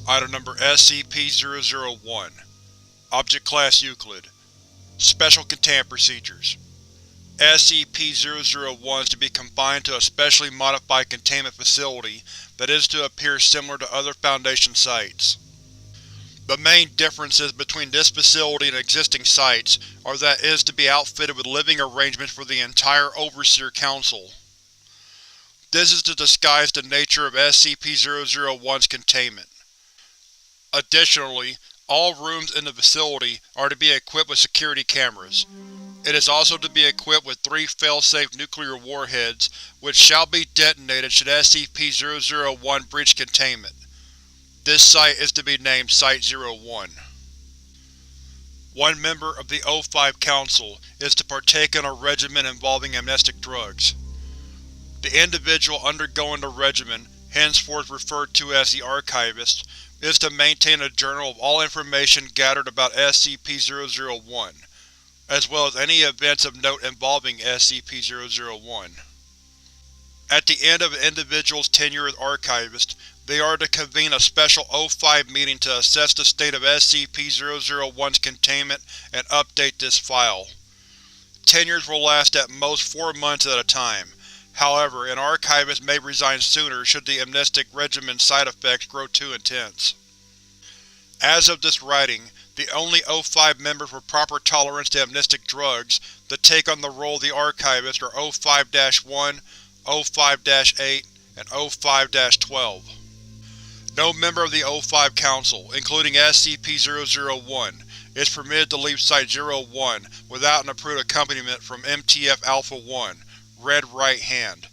Item Number SCP-001 Object Class Euclid Special Containment Procedures SCP-001 is to be confined to a specially modified containment facility that is to appear similar to other Foundation sites. The main differences between this facility and existing sites are that it is to be outfitted with living arrangements for the entire Overseer Council. This is to disguise the nature of SCP-001's containment. Additionally, all rooms in the facility are to be equipped with security cameras. It is also to be equipped with 3 fail-safe nuclear warheads, which shall be detonated should SCP-001 breach containment. This site is to be named Site-01. One member of the O5 Council is to partake in a regimen involving amnestic drugs. The individual undergoing the regimen, henceforth referred to as the Archivist, is to maintain a journal of all information gathered about SCP-001, as well as any events of note involving SCP-001. At the end of an individual's tenure as Archivist, they are to convene a special O5 meeting to assess the state of SCP-001's containment and update this file. Tenures will last at most 4 months at a time. However, an Archivist may resign sooner should the amnestic regimen's side effects grow too intense. As of this writing, the only O5 members with proper tolerance to amnestic drugs that take on the role of the Archivist are O5-1, O5-8, and O5-12. No member of the O5 Council, including SCP-001, is permitted to leave Site-01 without an approved accompaniment from MTF-Alpha-1, Red Right Hand.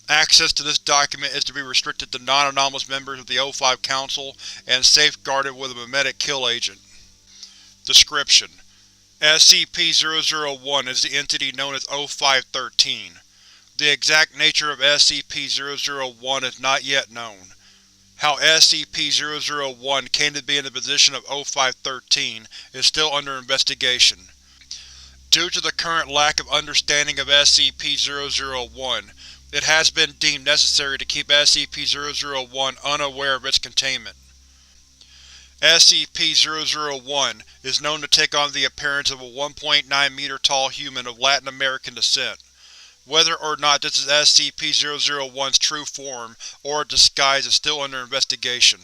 Access to this document is to be restricted to non-anomalous members of the O5 Council and safeguarded with a memetic kill agent. Description: SCP-001 is the entity known as O5-13. The exact nature of SCP-001 is not yet known. How SCP-001 came to be in the position of O5-13 is still under investigation. Due to the current lack of understanding of SCP-001, it has been deemed necessary to keep SCP-001 unaware of its containment. SCP-001 is known to take on the appearance of a 1.9-meter tall human of Latin American descent. Whether or not this is SCP-001's true form or a disguise is still under investigation.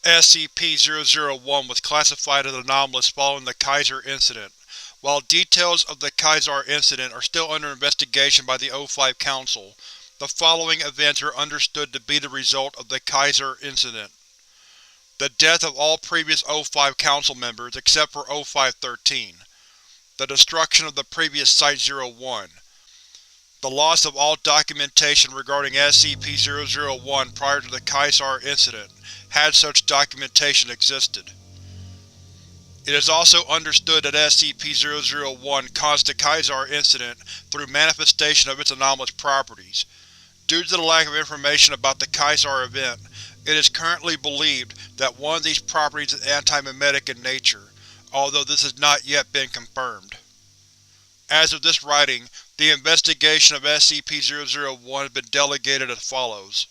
SCP-001 was classified as anomalous following the Kaiser Incident. While details of the Kaiser Incident are still under investigation by the O5 Council, the following events are understood to be the result of the Kaiser Incident. The death of all previous O5 Council members except for O5-13. The destruction of the previous Site-01. The loss of all documentation regarding SCP-001 prior to the Kaiser Incident, had such documentation existed. It is also understood that SCP-001 caused the Kaiser Incident through manifestation of its anomalous properties. Due to the lack of information about the Kaiser event, it is currently believed that one of these properties is anti-memetic in nature, although this has not yet been confirmed. As of this writing, the investigation of SCP-001 has been delegated as follows.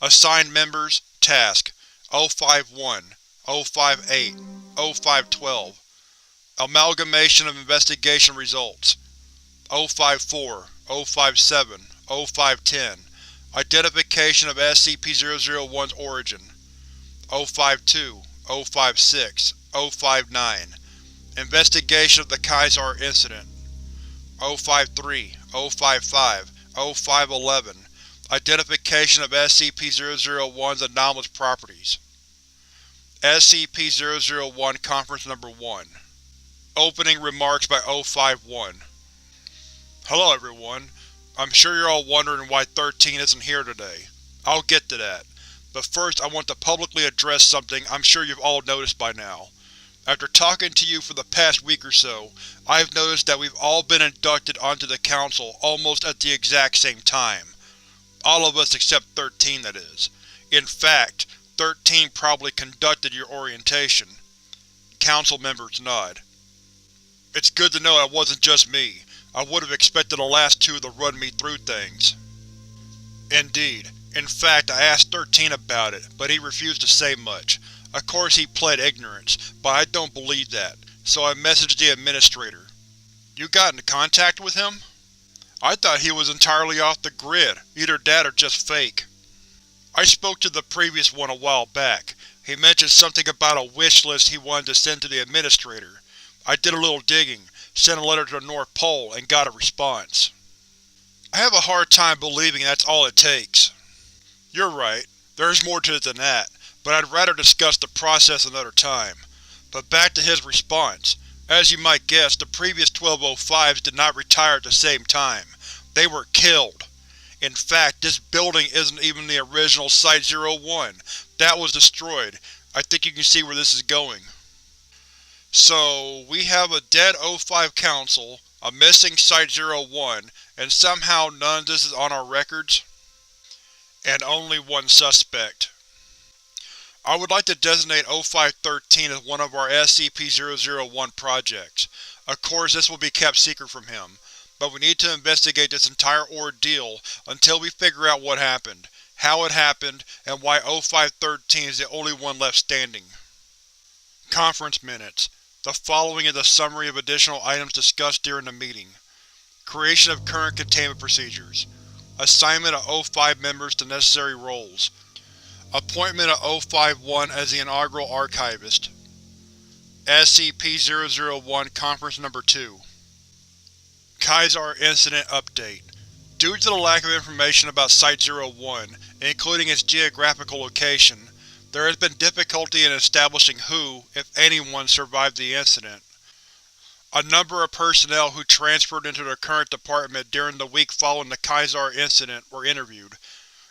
Assigned Members: Task: O5-1, O5-8, O5-12. Amalgamation of investigation results: O5-4, O5-7, O5-10. Identification of SCP-001's origin: O5-2, O5-6, O5-9. Investigation of the Kaiser Incident: O5-3, O5-5, O5-11. Identification of SCP-001's anomalous properties. SCP-001 Conference Number 1. Opening remarks by O5-1. Hello everyone. I'm sure you're all wondering why 13 isn't here today. I'll get to that. But first I want to publicly address something I'm sure you've all noticed by now. After talking to you for the past week or so, I've noticed that we've all been inducted onto the Council almost at the exact same time. All of us except 13, that is. In fact, 13 probably conducted your orientation. Council members nod. It's good to know it wasn't just me. I would have expected the last two to run me through things. Indeed, In fact, I asked 13 about it, but he refused to say much. Of course he pled ignorance, but I don't believe that, so I messaged the administrator. You got in contact with him? I thought he was entirely off the grid, either that or just fake. I spoke to the previous one a while back. He mentioned something about a wish list he wanted to send to the administrator. I did a little digging, sent a letter to the North Pole, and got a response. I have a hard time believing that's all it takes. You're right, there's more to it than that, but I'd rather discuss the process another time. But back to his response. As you might guess, the previous 1205s did not retire at the same time. They were killed. In fact, this building isn't even the original Site-01. That was destroyed. I think you can see where this is going. So, we have a dead O5 Council, a missing Site-01, and somehow none of this is on our records? And only one suspect. I would like to designate O513 as one of our SCP-001 projects. Of course, this will be kept secret from him, but we need to investigate this entire ordeal until we figure out what happened, how it happened, and why O513 is the only one left standing. Conference Minutes. The following is a summary of additional items discussed during the meeting. Creation of current containment procedures. Assignment of O5 members to necessary roles. Appointment of O51 as the inaugural archivist. SCP-001 Conference No. 2. Kaiser Incident Update. Due to the lack of information about Site-01, including its geographical location, there has been difficulty in establishing who, if anyone, survived the incident. A number of personnel who transferred into their current department during the week following the Kaiser incident were interviewed,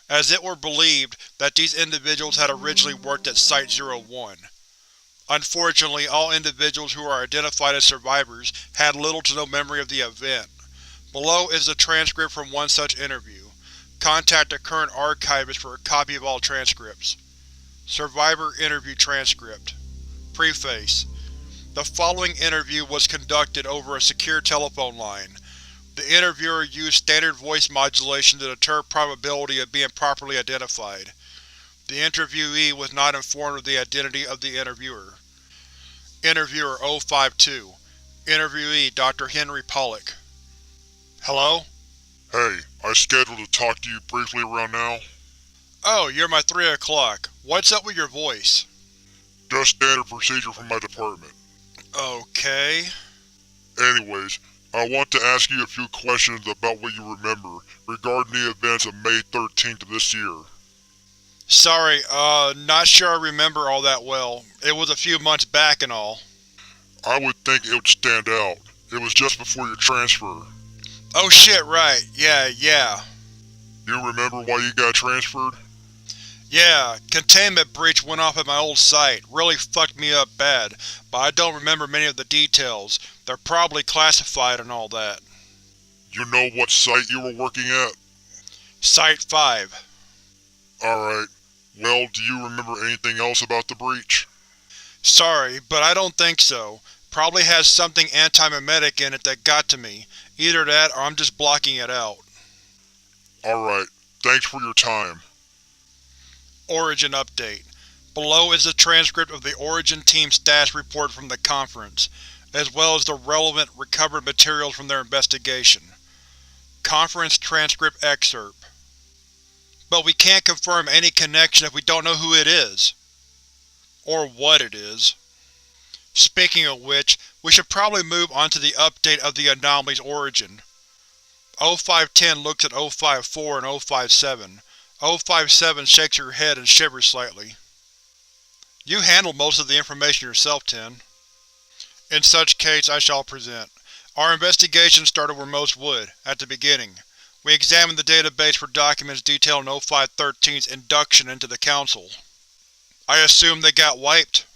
as it were believed that these individuals had originally worked at Site-01. Unfortunately, all individuals who are identified as survivors had little to no memory of the event. Below is the transcript from one such interview. Contact the current archivist for a copy of all transcripts. Survivor Interview Transcript. Preface. The following interview was conducted over a secure telephone line. The interviewer used standard voice modulation to deter probability of being properly identified. The interviewee was not informed of the identity of the interviewer. Interviewer 052. Interviewee Dr. Henry Pollock. Hello? Hey, I scheduled to talk to you briefly around now. Oh, you're my 3 o'clock. What's up with your voice? Just standard procedure from my department. Okay. Anyways, I want to ask you a few questions about what you remember regarding the events of May 13th of this year. Sorry, not sure I remember all that well. It was a few months back and all. I would think it would stand out. It was just before your transfer. Oh shit, right. Yeah. You remember why you got transferred? Yeah, containment breach went off at my old site. Really fucked me up bad, but I don't remember many of the details. They're probably classified and all that. You know what site you were working at? Site 5. Alright. Well, do you remember anything else about the breach? Sorry, but I don't think so. Probably has something anti-memetic in it that got to me. Either that or I'm just blocking it out. Alright. Thanks for your time. Origin Update. Below is the transcript of the Origin Team status report from the conference, as well as the relevant recovered materials from their investigation. Conference Transcript Excerpt. But we can't confirm any connection if we don't know who it is. Or what it is. Speaking of which, we should probably move on to the update of the anomaly's origin. O510 looks at O54 and O57. O57 shakes her head and shivers slightly. You handled most of the information yourself, 10. In such case, I shall present. Our investigation started where most would, at the beginning. We examined the database for documents detailing O513's induction into the Council. I assume they got wiped?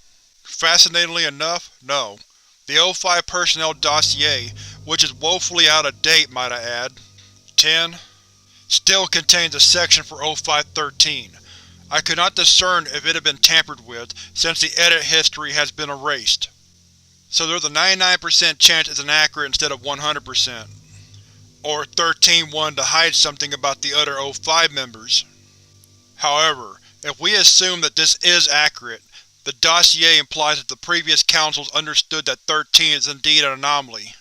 Fascinatingly enough, no. The O5 personnel dossier, which is woefully out of date, might I add, 10, still contains a section for O513. I could not discern if it had been tampered with, since the edit history has been erased. So there's a 99% chance it's inaccurate instead of 100%. Or 13 wanted to hide something about the other O5 members. However, if we assume that this is accurate, the dossier implies that the previous councils understood that 13 is indeed an anomaly.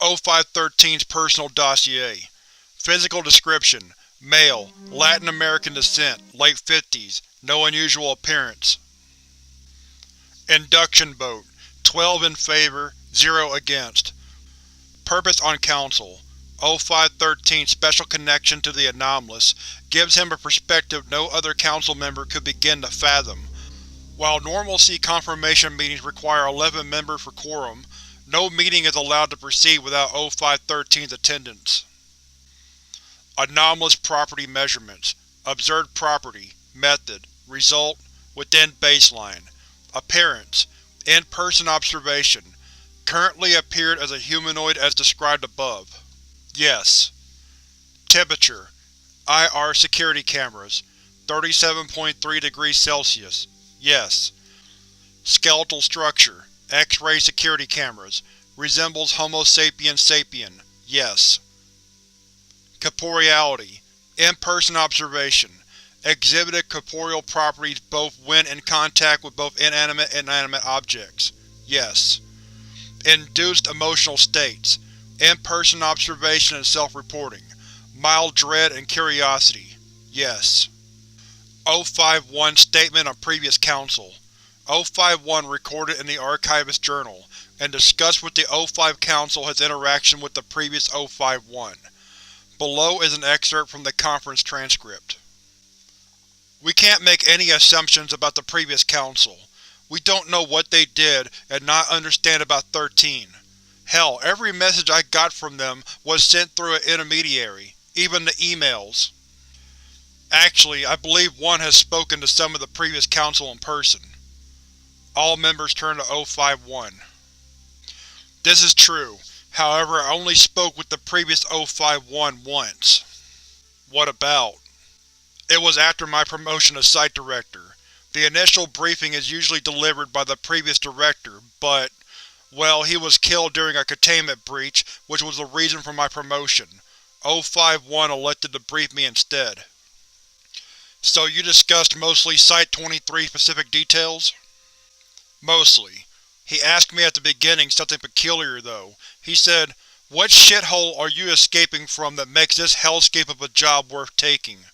O513's personal dossier. Physical description: male, Latin American descent, late 50s, no unusual appearance. Induction vote: 12 in favor, 0 against. Purpose on Council: O513's special connection to the anomalous gives him a perspective no other Council member could begin to fathom. While normalcy confirmation meetings require 11 members for quorum, no meeting is allowed to proceed without O513's attendance. Anomalous property measurements. Observed property. Method. Result: within baseline. Appearance: in-person observation. Currently appeared as a humanoid as described above. Yes. Temperature: IR security cameras. 37.3 degrees Celsius. Yes. Skeletal structure: X-ray security cameras. Resembles Homo sapiens sapien. Yes. Corporeality: in-person observation. Exhibited corporeal properties both when in contact with both inanimate and animate objects. Yes. Induced emotional states: in-person observation and self-reporting. Mild dread and curiosity. Yes. O51 Statement on Previous Council. O51 recorded in the Archivist Journal, and discussed with the O5 Council his interaction with the previous O51. Below is an excerpt from the conference transcript. We can't make any assumptions about the previous Council. We don't know what they did and not understand about 13. Hell, every message I got from them was sent through an intermediary, even the emails. Actually, I believe one has spoken to some of the previous Council in person. All members turn to O51. This is true. However, I only spoke with the previous O51 once. What about? It was after my promotion to Site Director. The initial briefing is usually delivered by the previous director, but, well, he was killed during a containment breach, which was the reason for my promotion. O51 elected to brief me instead. So you discussed mostly Site-23 specific details? Mostly. He asked me at the beginning something peculiar, though. He said, "What shithole are you escaping from that makes this hellscape of a job worth taking?"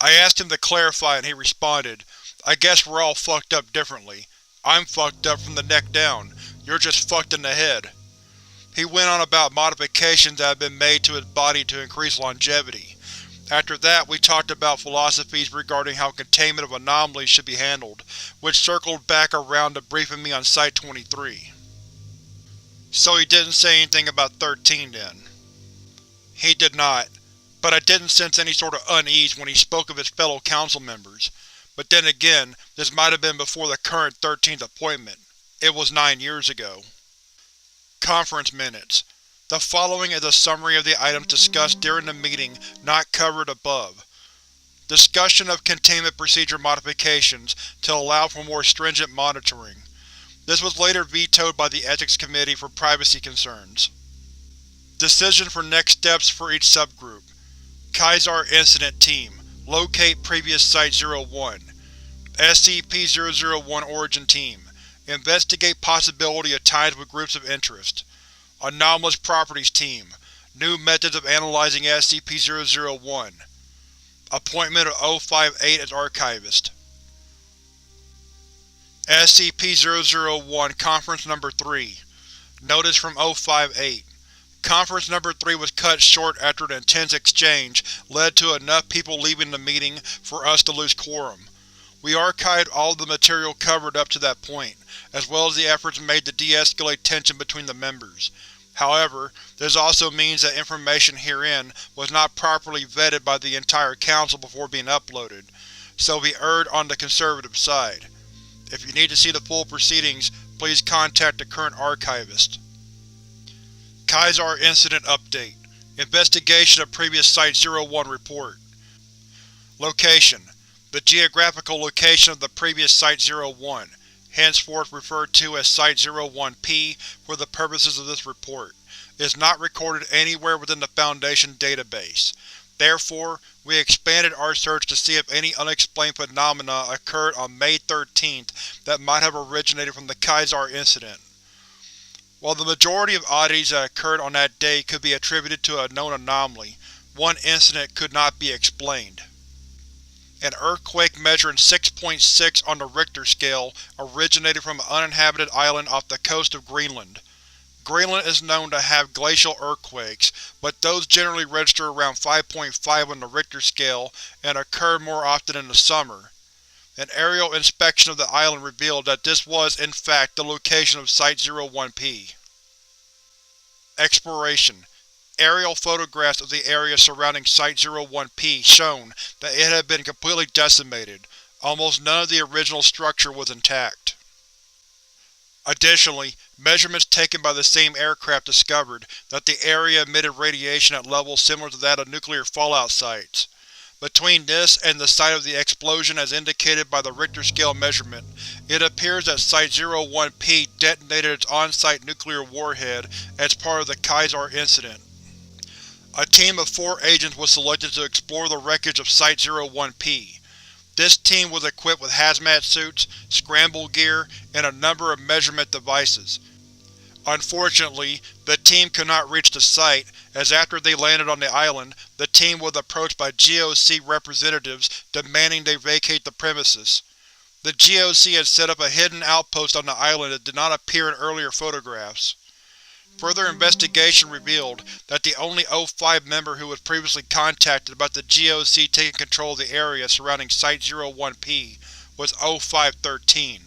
I asked him to clarify and he responded, "I guess we're all fucked up differently. I'm fucked up from the neck down. You're just fucked in the head." He went on about modifications that had been made to his body to increase longevity. After that, we talked about philosophies regarding how containment of anomalies should be handled, which circled back around to briefing me on Site-23. So he didn't say anything about 13 then? He did not, but I didn't sense any sort of unease when he spoke of his fellow council members. But then again, this might have been before the current 13th appointment. It was 9 years ago. Conference Minutes. The following is a summary of the items discussed during the meeting not covered above. Discussion of containment procedure modifications to allow for more stringent monitoring. This was later vetoed by the Ethics Committee for privacy concerns. Decision for next steps for each subgroup. Kaiser Incident Team. Locate previous Site-01. SCP-001 Origin Team. Investigate possibility of ties with groups of interest. Anomalous Properties Team. New methods of analyzing SCP-001. Appointment of O58 as Archivist. SCP-001 Conference Number 3. Notice from O58. Conference Number 3 was cut short after an intense exchange led to enough people leaving the meeting for us to lose quorum. We archived all of the material covered up to that point, as well as the efforts made to de-escalate tension between the members. However, this also means that information herein was not properly vetted by the entire Council before being uploaded, so we erred on the conservative side. If you need to see the full proceedings, please contact the current archivist. Kaiser Incident Update. Investigation of previous Site-01 report. Location: the geographical location of the previous Site-01, henceforth referred to as Site-01P for the purposes of this report, is not recorded anywhere within the Foundation database. Therefore, we expanded our search to see if any unexplained phenomena occurred on May 13th that might have originated from the Quasar incident. While the majority of oddities that occurred on that day could be attributed to a known anomaly, one incident could not be explained. An earthquake measuring 6.6 on the Richter scale originated from an uninhabited island off the coast of Greenland. Greenland is known to have glacial earthquakes, but those generally register around 5.5 on the Richter scale and occur more often in the summer. An aerial inspection of the island revealed that this was, in fact, the location of Site-01P. Exploration. Aerial photographs of the area surrounding Site-01P shown that it had been completely decimated. Almost none of the original structure was intact. Additionally, measurements taken by the same aircraft discovered that the area emitted radiation at levels similar to that of nuclear fallout sites. Between this and the site of the explosion as indicated by the Richter scale measurement, it appears that Site-01P detonated its on-site nuclear warhead as part of the Quasar incident. A team of 4 agents was selected to explore the wreckage of Site-01P. This team was equipped with hazmat suits, scramble gear, and a number of measurement devices. Unfortunately, the team could not reach the site, as after they landed on the island, the team was approached by GOC representatives demanding they vacate the premises. The GOC had set up a hidden outpost on the island that did not appear in earlier photographs. Further investigation revealed that the only O5 member who was previously contacted about the GOC taking control of the area surrounding Site-01P was O5-13.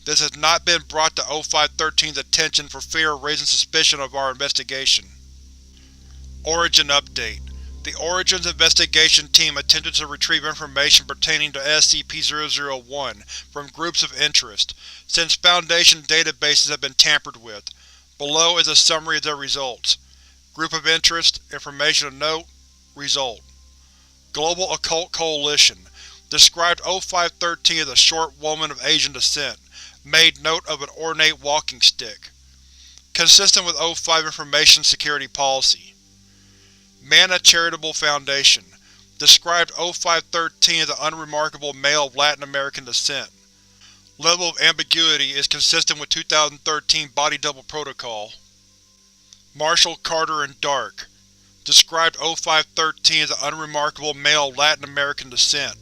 This has not been brought to O5-13's attention for fear of raising suspicion of our investigation. Origin Update. The Origins investigation team attempted to retrieve information pertaining to SCP-001 from groups of interest, since Foundation databases have been tampered with. Below is a summary of their results. Group of Interest, Information of Note, Result. Global Occult Coalition described O5-13 as a short woman of Asian descent, made note of an ornate walking stick. Consistent with O5 Information Security Policy. Mana Charitable Foundation described O5-13 as an unremarkable male of Latin American descent. Level of ambiguity is consistent with 2013 Body Double Protocol. Marshall Carter in Dark described O5-13 as an unremarkable male of Latin American descent.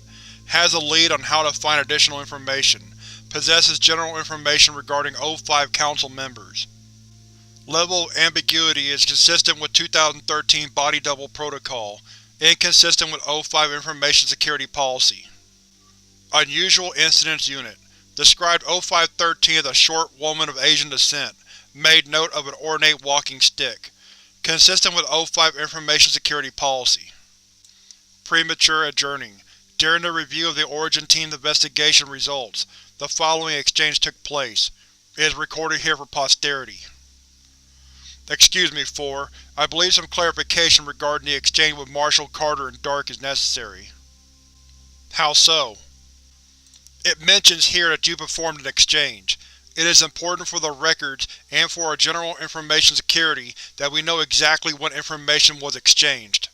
Has a lead on how to find additional information. Possesses general information regarding O5 Council members. Level of ambiguity is consistent with 2013 Body Double Protocol. Inconsistent with O5 Information Security Policy. Unusual Incidents Unit described O5-13 as a short woman of Asian descent, made note of an ornate walking stick. Consistent with O5 Information Security Policy. Premature Adjourning. During the review of the Origin Team's investigation results, the following exchange took place. It is recorded here for posterity. Excuse me, 4. I believe some clarification regarding the exchange with Marshall Carter in Dark is necessary. How so? It mentions here that you performed an exchange. It is important for the records and for our general information security that we know exactly what information was exchanged.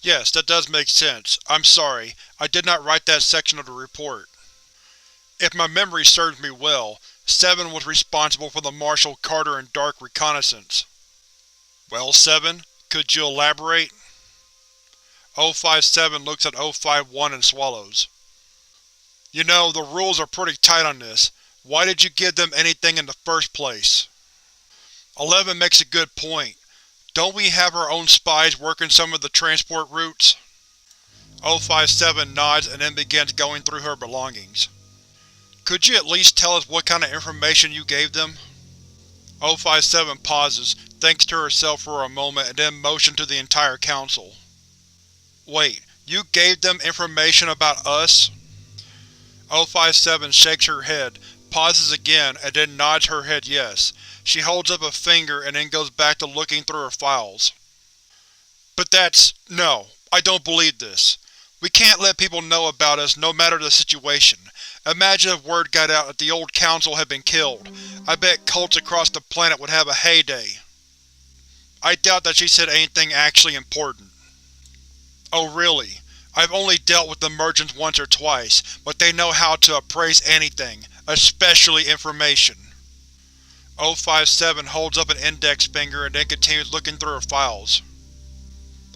Yes, that does make sense. I'm sorry, I did not write that section of the report. If my memory serves me well, 7 was responsible for the Marshall Carter in Dark reconnaissance. Well, 7, could you elaborate? O5-7 looks at O5-1 and swallows. You know, the rules are pretty tight on this. Why did you give them anything in the first place? 11 makes a good point. Don't we have our own spies working some of the transport routes? O5-7 nods and then begins going through her belongings. Could you at least tell us what kind of information you gave them? O5-7 pauses, thinks to herself for a moment, and then motions to the entire council. Wait, you gave them information about us? O5-7 shakes her head, pauses again, and then nods her head yes. She holds up a finger and then goes back to looking through her files. But no, I don't believe this. We can't let people know about us no matter the situation. Imagine if word got out that the old council had been killed. I bet cults across the planet would have a heyday. I doubt that she said anything actually important. Oh really? I've only dealt with emergents once or twice, but they know how to appraise anything, especially information. 057 holds up an index finger and then continues looking through her files.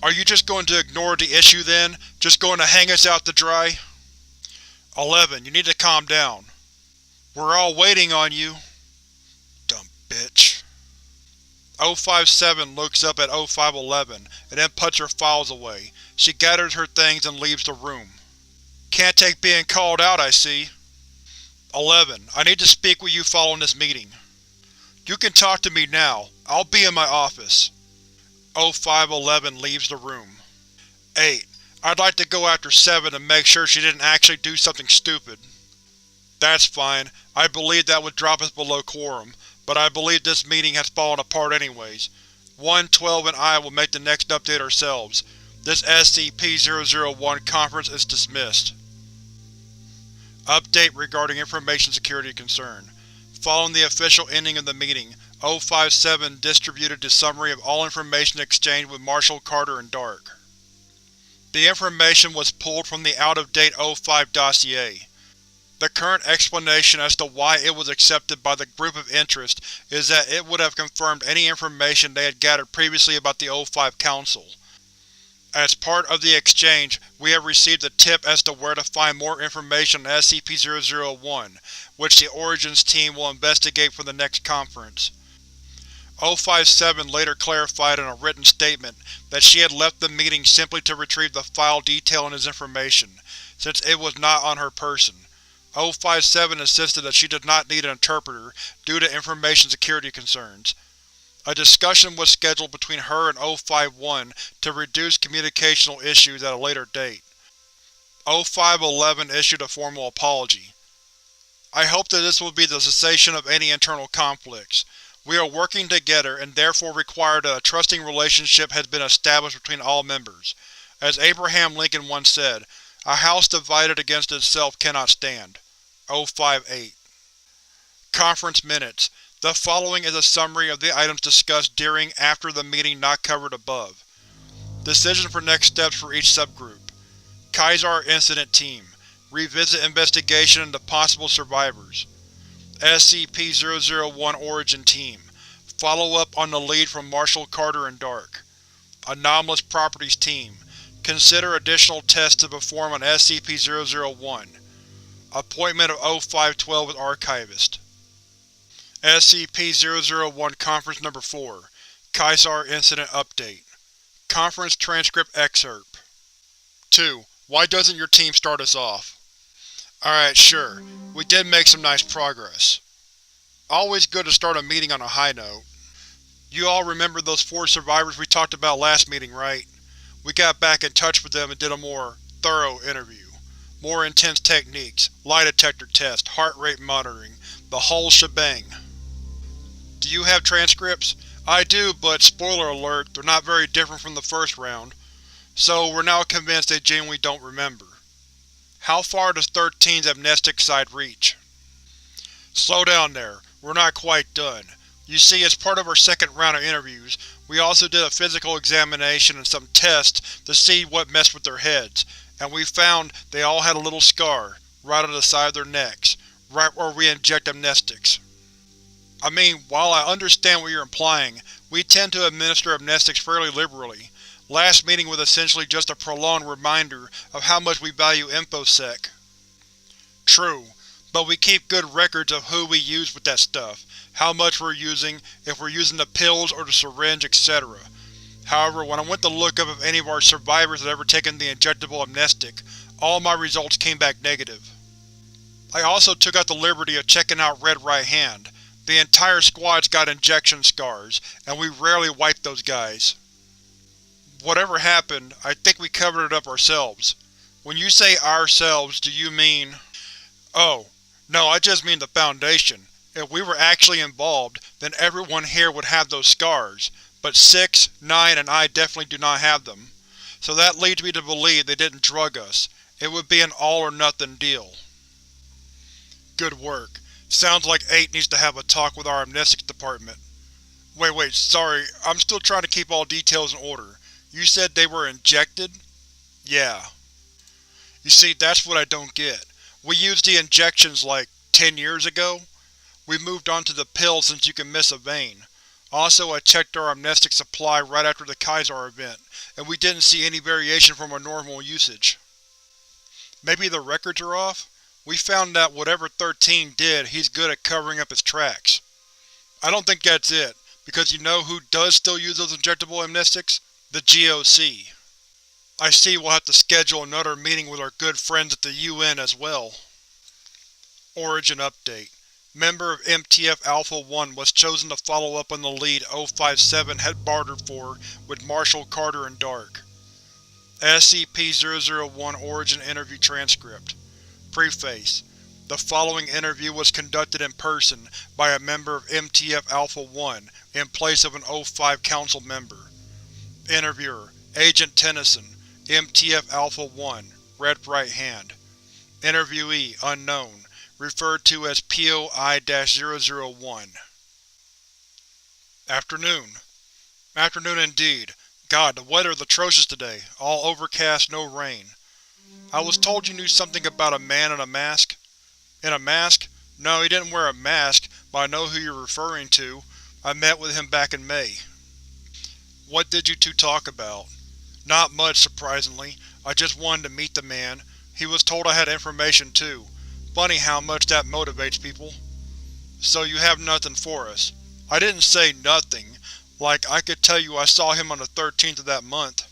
Are you just going to ignore the issue then? Just going to hang us out to dry? 11. You need to calm down. We're all waiting on you. Dumb bitch. 057 looks up at 0511 and then puts her files away. She gathers her things and leaves the room. Can't take being called out, I see. 11. I need to speak with you following this meeting. You can talk to me now. I'll be in my office. 0511 leaves the room. 8. I'd like to go after 7 to make sure she didn't actually do something stupid. That's fine. I believe that would drop us below quorum, but I believe this meeting has fallen apart anyways. 112 and I will make the next update ourselves. This SCP-001 conference is dismissed. Update regarding information security concern. Following the official ending of the meeting, 057 distributed the summary of all information exchanged with Marshall, Carter, and Dark. The information was pulled from the out-of-date 05 dossier. The current explanation as to why it was accepted by the group of interest is that it would have confirmed any information they had gathered previously about the 05 Council. As part of the exchange, we have received a tip as to where to find more information on SCP-001, which the Origins team will investigate for the next conference. 057 later clarified in a written statement that she had left the meeting simply to retrieve the file detailing his information, since it was not on her person. 057 insisted that she did not need an interpreter due to information security concerns. A discussion was scheduled between her and 051 to reduce communicational issues at a later date. 0511 issued a formal apology. I hope that this will be the cessation of any internal conflicts. We are working together and therefore require that a trusting relationship has been established between all members. As Abraham Lincoln once said, a house divided against itself cannot stand. 058. Conference Minutes. The following is a summary of the items discussed during after the meeting not covered above. Decision for next steps for each subgroup. Kaiser Incident Team. Revisit investigation into possible survivors. SCP-001 Origin Team. Follow up on the lead from Marshall, Carter, and Dark. Anomalous Properties Team. Consider additional tests to perform on SCP-001. Appointment of 0512 with Archivist. SCP-001 Conference No. 4. Kaiser Incident Update. Conference Transcript Excerpt. 2. Why doesn't your team start us off? Alright, sure. We did make some nice progress. Always good to start a meeting on a high note. You all remember those 4 survivors we talked about last meeting, right? We got back in touch with them and did a more thorough interview. More intense techniques, lie detector test, heart rate monitoring, the whole shebang. Do you have transcripts? I do, but spoiler alert, they're not very different from the first round. So we're now convinced they genuinely don't remember. How far does 13's amnestic side reach? Slow down there, we're not quite done. You see, as part of our second round of interviews, we also did a physical examination and some tests to see what messed with their heads, and we found they all had a little scar, right on the side of their necks, right where we inject amnestics. I mean, while I understand what you're implying, we tend to administer amnestics fairly liberally. Last meeting was essentially just a prolonged reminder of how much we value InfoSec. True, but we keep good records of who we use with that stuff, how much we're using, if we're using the pills or the syringe, etc. However, when I went to look up if any of our survivors had ever taken the injectable amnestic, all my results came back negative. I also took out the liberty of checking out Red Right Hand. The entire squad's got injection scars, and we rarely wipe those guys. Whatever happened, I think we covered it up ourselves. When you say ourselves, do you mean… Oh, no, I just mean the Foundation. If we were actually involved, then everyone here would have those scars, but 6, 9, and I definitely do not have them. So that leads me to believe they didn't drug us. It would be an all-or-nothing deal. Good work. Sounds like 8 needs to have a talk with our amnestics department. Wait, sorry, I'm still trying to keep all details in order. You said they were injected? Yeah. You see, that's what I don't get. We used the injections like 10 years ago? We moved on to the pill since you can miss a vein. Also, I checked our amnestic supply right after the Kaiser event, and we didn't see any variation from our normal usage. Maybe the records are off? We found that whatever 13 did, he's good at covering up his tracks. I don't think that's it, because you know who does still use those injectable amnestics? The GOC. I see we'll have to schedule another meeting with our good friends at the UN as well. Origin Update. Member of MTF Alpha-1 was chosen to follow up on the lead 057 had bartered for with Marshall, Carter, and Dark. SCP-001 Origin Interview Transcript. Preface. The following interview was conducted in person by a member of MTF Alpha-1 in place of an O5 Council member. Interviewer: Agent Tennyson, MTF Alpha-1, red right hand. Interviewee: Unknown, referred to as POI-001. Afternoon. Afternoon indeed. God, the weather is atrocious today. All overcast, no rain. I was told you knew something about a man in a mask. In a mask? No, he didn't wear a mask, but I know who you're referring to. I met with him back in May. What did you two talk about? Not much, surprisingly. I just wanted to meet the man. He was told I had information too. Funny how much that motivates people. So you have nothing for us. I didn't say nothing. Like, I could tell you I saw him on the 13th of that month.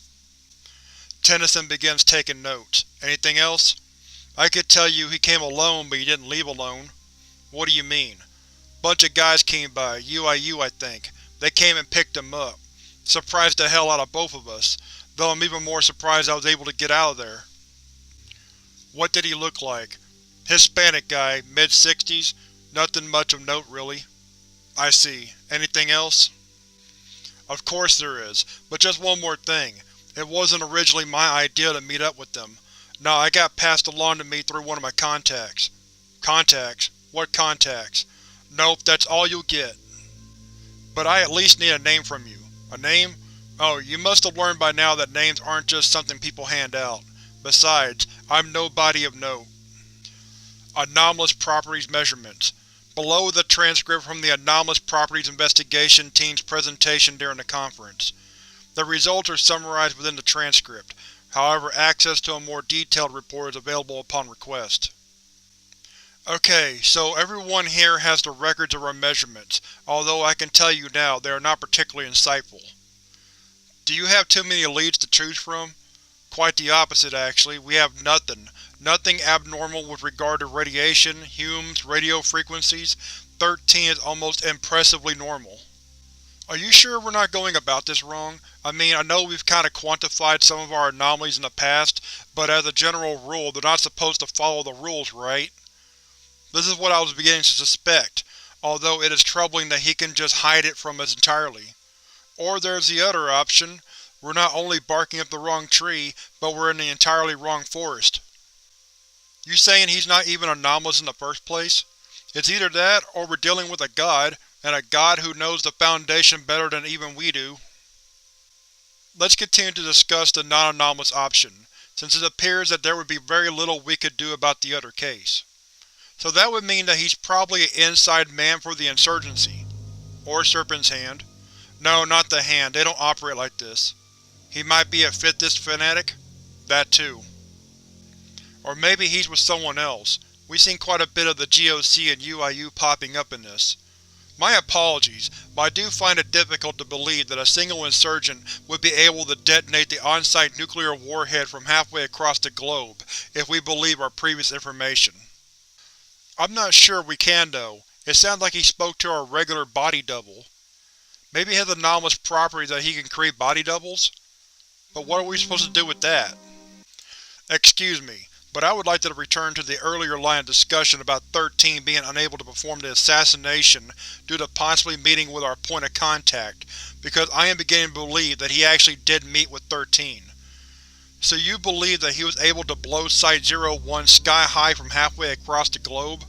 Tennyson begins taking notes. Anything else? I could tell you he came alone, but he didn't leave alone. What do you mean? Bunch of guys came by, UIU I think. They came and picked him up. Surprised the hell out of both of us, though I'm even more surprised I was able to get out of there. What did he look like? Hispanic guy, mid-60s. Nothing much of note, really. I see. Anything else? Of course there is, but just one more thing. It wasn't originally my idea to meet up with them. No, I got passed along to me through one of my contacts. Contacts? What contacts? Nope, that's all you'll get. But I at least need a name from you. A name? Oh, you must have learned by now that names aren't just something people hand out. Besides, I'm nobody of note. Anomalous Properties Measurements. Below the transcript from the Anomalous Properties Investigation Team's presentation during the conference. The results are summarized within the transcript. However, access to a more detailed report is available upon request. Okay, so everyone here has the records of our measurements, although I can tell you now they are not particularly insightful. Do you have too many leads to choose from? Quite the opposite, actually. We have nothing. Nothing abnormal with regard to radiation, humes, radio frequencies. 13 is almost impressively normal. Are you sure we're not going about this wrong? I mean, I know we've kinda quantified some of our anomalies in the past, but as a general rule, they're not supposed to follow the rules, right? This is what I was beginning to suspect, although it is troubling that he can just hide it from us entirely. Or there's the other option. We're not only barking up the wrong tree, but we're in the entirely wrong forest. You saying he's not even anomalous in the first place? It's either that, or we're dealing with a god, and a god who knows the Foundation better than even we do. Let's continue to discuss the non-anomalous option, since it appears that there would be very little we could do about the other case. So that would mean that he's probably an inside man for the insurgency. Or Serpent's Hand. No, not the Hand, they don't operate like this. He might be a fitness fanatic? That too. Or maybe he's with someone else. We've seen quite a bit of the GOC and UIU popping up in this. My apologies, but I do find it difficult to believe that a single insurgent would be able to detonate the on-site nuclear warhead from halfway across the globe, if we believe our previous information. I'm not sure we can though. It sounds like he spoke to our regular body double. Maybe he has anomalous properties that he can create body doubles? But what are we supposed to do with that? Excuse me, but I would like to return to the earlier line of discussion about 13 being unable to perform the assassination due to possibly meeting with our point of contact, because I am beginning to believe that he actually did meet with 13. So you believe that he was able to blow Site-01 sky-high from halfway across the globe?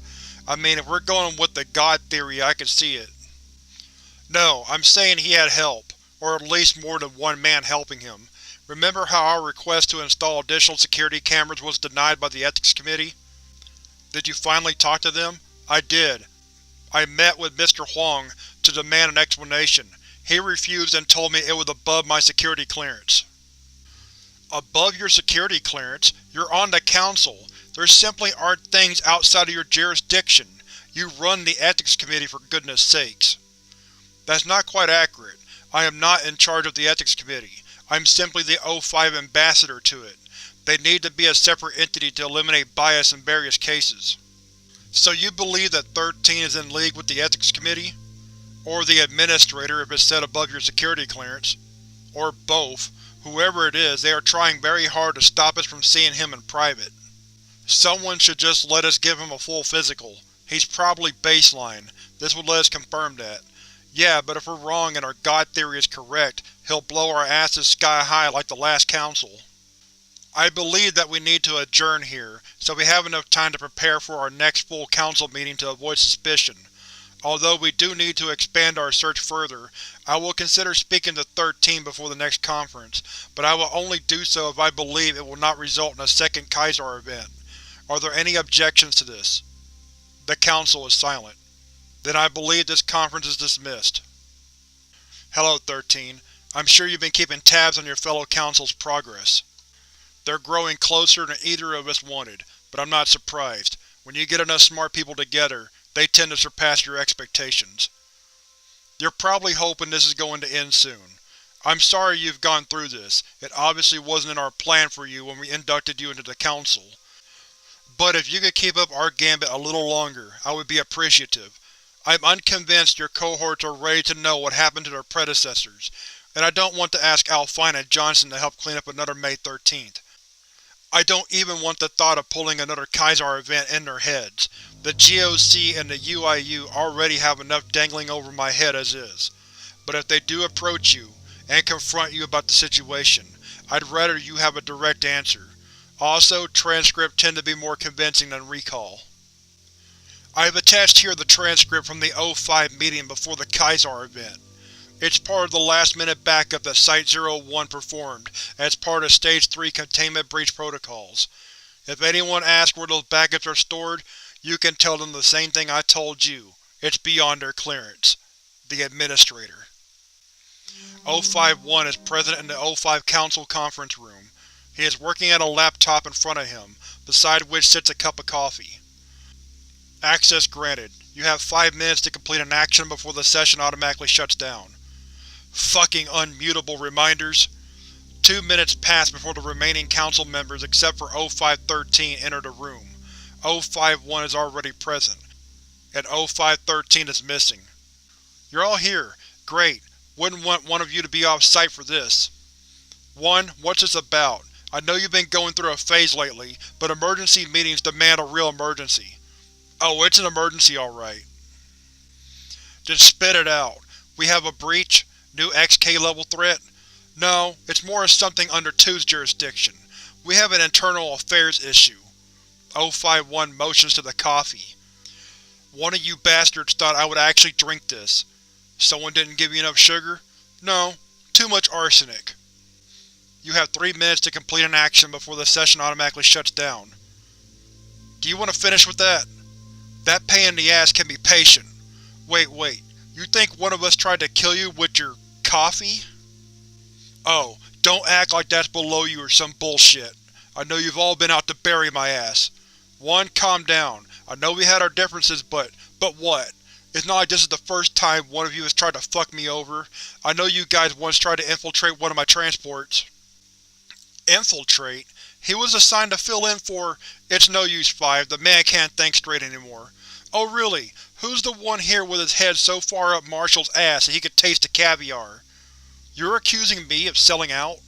I mean, if we're going with the God theory, I can see it. No, I'm saying he had help, or at least more than one man helping him. Remember how our request to install additional security cameras was denied by the Ethics Committee? Did you finally talk to them? I did. I met with Mr. Huang to demand an explanation. He refused and told me it was above my security clearance. Above your security clearance? You're on the Council. There simply aren't things outside of your jurisdiction. You run the Ethics Committee, for goodness sakes. That's not quite accurate. I am not in charge of the Ethics Committee. I'm simply the O5 ambassador to it. They need to be a separate entity to eliminate bias in various cases. So you believe that 13 is in league with the Ethics Committee? Or the Administrator if it's set above your security clearance? Or both. Whoever it is, they are trying very hard to stop us from seeing him in private. Someone should just let us give him a full physical. He's probably baseline. This would let us confirm that. Yeah, but if we're wrong and our god theory is correct, he'll blow our asses sky high like the last council. I believe that we need to adjourn here, so we have enough time to prepare for our next full council meeting to avoid suspicion. Although we do need to expand our search further, I will consider speaking to 13 before the next conference, but I will only do so if I believe it will not result in a second Kaiser event. Are there any objections to this? The Council is silent. Then I believe this conference is dismissed. Hello, 13. I'm sure you've been keeping tabs on your fellow Council's progress. They're growing closer than either of us wanted, but I'm not surprised. When you get enough smart people together, they tend to surpass your expectations. You're probably hoping this is going to end soon. I'm sorry you've gone through this. It obviously wasn't in our plan for you when we inducted you into the Council. But if you could keep up our gambit a little longer, I would be appreciative. I'm unconvinced your cohorts are ready to know what happened to their predecessors, and I don't want to ask Alfine and Johnson to help clean up another May 13th. I don't even want the thought of pulling another Kaiser event in their heads. The GOC and the UIU already have enough dangling over my head as is. But if they do approach you, and confront you about the situation, I'd rather you have a direct answer. Also, transcripts tend to be more convincing than recall. I have attached here the transcript from the O5 meeting before the Kaiser event. It's part of the last-minute backup that Site-01 performed as part of Stage 3 containment breach protocols. If anyone asks where those backups are stored, you can tell them the same thing I told you. It's beyond their clearance. The Administrator. O5-1 is present in the O5 Council conference room. He is working at a laptop in front of him, beside which sits a cup of coffee. Access granted. You have 5 minutes to complete an action before the session automatically shuts down. Fucking unmutable reminders. 2 minutes pass before the remaining council members except for O5-13 enter the room. O5-1 is already present, and O5-13 is missing. You're all here. Great. Wouldn't want one of you to be off-site for this. 1. What's this about? I know you've been going through a phase lately, but emergency meetings demand a real emergency. Oh, it's an emergency alright. Just spit it out. We have a breach? New XK level threat? No, it's more of something under 2's jurisdiction. We have an internal affairs issue. O5-1 motions to the coffee. One of you bastards thought I would actually drink this. Someone didn't give you enough sugar? No, too much arsenic. You have 3 minutes to complete an action before the session automatically shuts down. Do you want to finish with that? That pain in the ass can be patient. Wait. You think one of us tried to kill you with your coffee? Oh, don't act like that's below you or some bullshit. I know you've all been out to bury my ass. 1. Calm down. I know we had our differences, but what? It's not like this is the first time one of you has tried to fuck me over. I know you guys once tried to infiltrate one of my transports. Infiltrate? He was assigned to fill in for… It's no use, 5. The man can't think straight anymore. Oh really? Who's the one here with his head so far up Marshall's ass that he could taste the caviar? You're accusing me of selling out?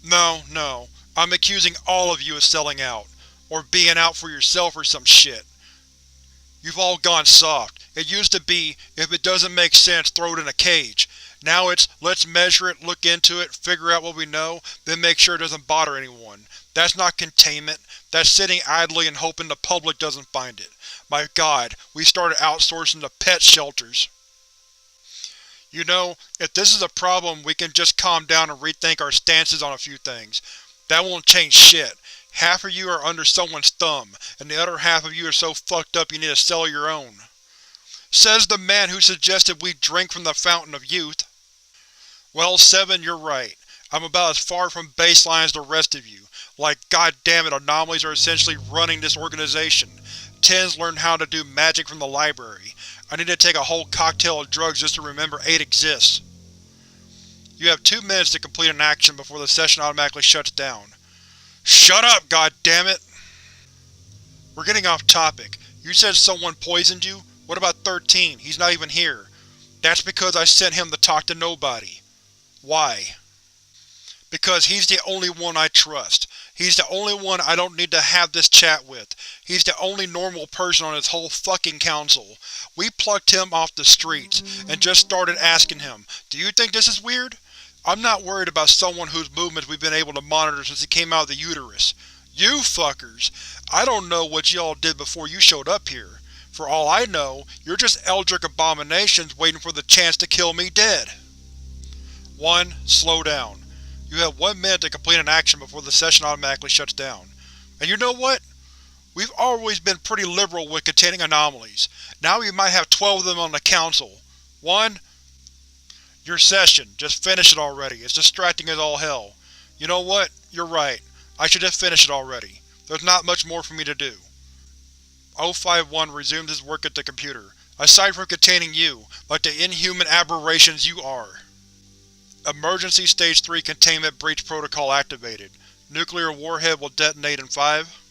No. I'm accusing all of you of selling out. Or being out for yourself or some shit. You've all gone soft. It used to be, if it doesn't make sense, throw it in a cage. Now it's, let's measure it, look into it, figure out what we know, then make sure it doesn't bother anyone. That's not containment. That's sitting idly and hoping the public doesn't find it. My god, we started outsourcing to pet shelters. You know, if this is a problem, we can just calm down and rethink our stances on a few things. That won't change shit. Half of you are under someone's thumb, and the other half of you are so fucked up you need to sell your own. Says the man who suggested we drink from the fountain of youth. Well, 7, you're right. I'm about as far from baseline as the rest of you. Like, goddammit, anomalies are essentially running this organization. 10's learned how to do magic from the library. I need to take a whole cocktail of drugs just to remember 8 exists. You have 2 minutes to complete an action before the session automatically shuts down. Shut up, goddammit! We're getting off topic. You said someone poisoned you? What about 13? He's not even here. That's because I sent him to talk to nobody. Why? Because he's the only one I trust. He's the only one I don't need to have this chat with. He's the only normal person on this whole fucking council. We plucked him off the streets, and just started asking him, do you think this is weird? I'm not worried about someone whose movements we've been able to monitor since he came out of the uterus. You fuckers! I don't know what y'all did before you showed up here. For all I know, you're just eldritch abominations waiting for the chance to kill me dead. 1. Slow down. You have 1 minute to complete an action before the session automatically shuts down. And you know what? We've always been pretty liberal with containing anomalies. Now we might have 12 of them on the council. 1. Your session. Just finish it already. It's distracting as all hell. You know what? You're right. I should just finish it already. There's not much more for me to do. 051 resumes his work at the computer. Aside from containing you, like the inhuman aberrations you are. Emergency Stage 3 Containment Breach Protocol activated. Nuclear warhead will detonate in 5.